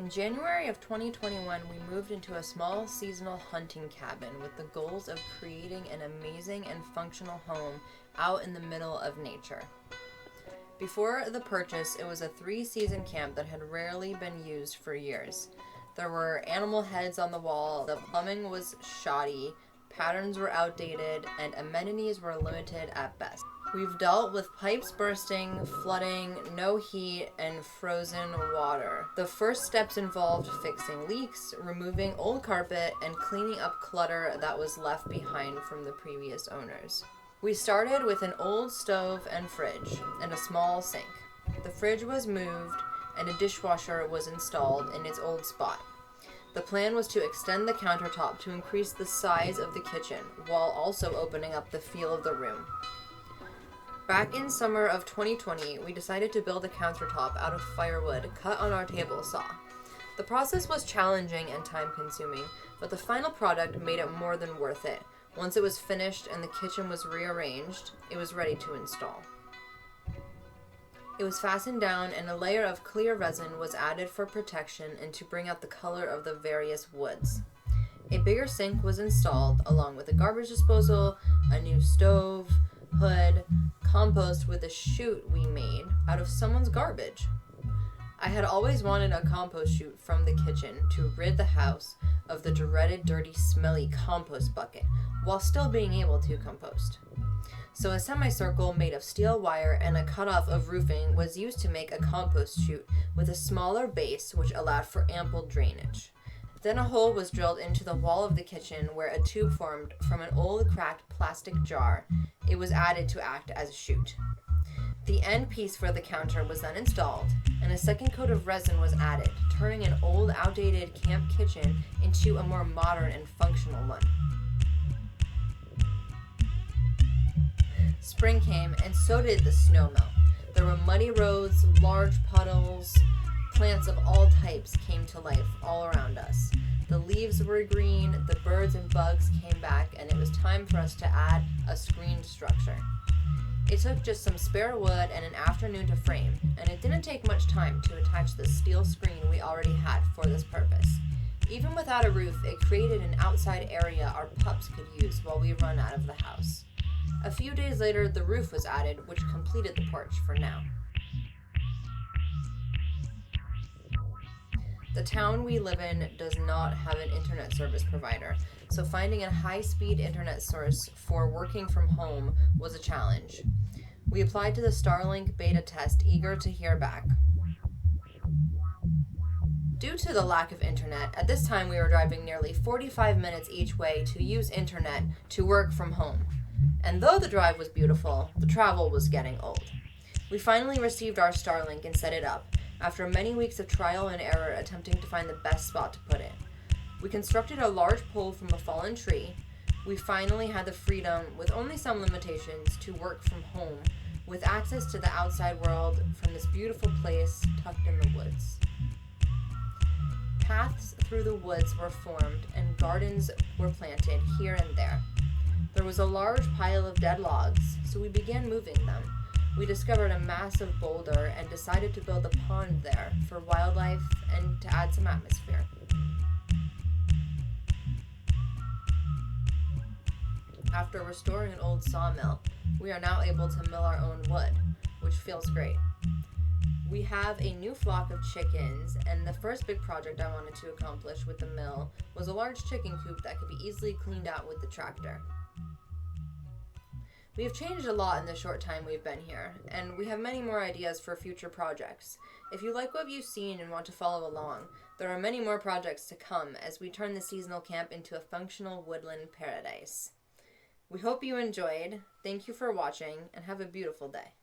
In January of 2021, we moved into a small seasonal hunting cabin with the goals of creating an amazing and functional home out in the middle of nature. Before the purchase, it was a 3-season camp that had rarely been used for years. There were animal heads on the wall, the plumbing was shoddy, patterns were outdated, and amenities were limited at best. We've dealt with pipes bursting, flooding, no heat, and frozen water. The first steps involved fixing leaks, removing old carpet, and cleaning up clutter that was left behind from the previous owners. We started with an old stove and fridge, and a small sink. The fridge was moved, and a dishwasher was installed in its old spot. The plan was to extend the countertop to increase the size of the kitchen, while also opening up the feel of the room. Back in summer of 2020, we decided to build a countertop out of firewood cut on our table saw. The process was challenging and time-consuming, but the final product made it more than worth it. Once it was finished and the kitchen was rearranged, it was ready to install. It was fastened down and a layer of clear resin was added for protection and to bring out the color of the various woods. A bigger sink was installed along with a garbage disposal, a new stove, hood, compost with a chute we made out of someone's garbage. I had always wanted a compost chute from the kitchen to rid the house of the dreaded dirty smelly compost bucket while still being able to compost. So a semicircle made of steel wire and a cutoff of roofing was used to make a compost chute with a smaller base which allowed for ample drainage. Then a hole was drilled into the wall of the kitchen where a tube formed from an old cracked plastic jar. It was added to act as a chute. The end piece for the counter was then installed, and a second coat of resin was added, turning an old, outdated camp kitchen into a more modern and functional one. Spring came, and so did the snow melt. There were muddy roads, large puddles. Plants of all types came to life all around us. The leaves were green, the birds and bugs came back, and it was time for us to add a screen structure. It took just some spare wood and an afternoon to frame, and it didn't take much time to attach the steel screen we already had for this purpose. Even without a roof, it created an outside area our pups could use while we run out of the house. A few days later, the roof was added, which completed the porch for now. The town we live in does not have an internet service provider, so finding a high-speed internet source for working from home was a challenge. We applied to the Starlink beta test, eager to hear back. Due to the lack of internet, at this time we were driving nearly 45 minutes each way to use internet to work from home. And though the drive was beautiful, the travel was getting old. We finally received our Starlink and set it up, after many weeks of trial and error attempting to find the best spot to put it. We constructed a large pole from a fallen tree. We finally had the freedom, with only some limitations, to work from home, with access to the outside world from this beautiful place tucked in the woods. Paths through the woods were formed and gardens were planted here and there. There was a large pile of dead logs, so we began moving them. We discovered a massive boulder and decided to build a pond there for wildlife and to add some atmosphere. After restoring an old sawmill, we are now able to mill our own wood, which feels great. We have a new flock of chickens, and the first big project I wanted to accomplish with the mill was a large chicken coop that could be easily cleaned out with the tractor. We have changed a lot in the short time we've been here, and we have many more ideas for future projects. If you like what you've seen and want to follow along, there are many more projects to come as we turn the seasonal camp into a functional woodland paradise. We hope you enjoyed. Thank you for watching, and have a beautiful day.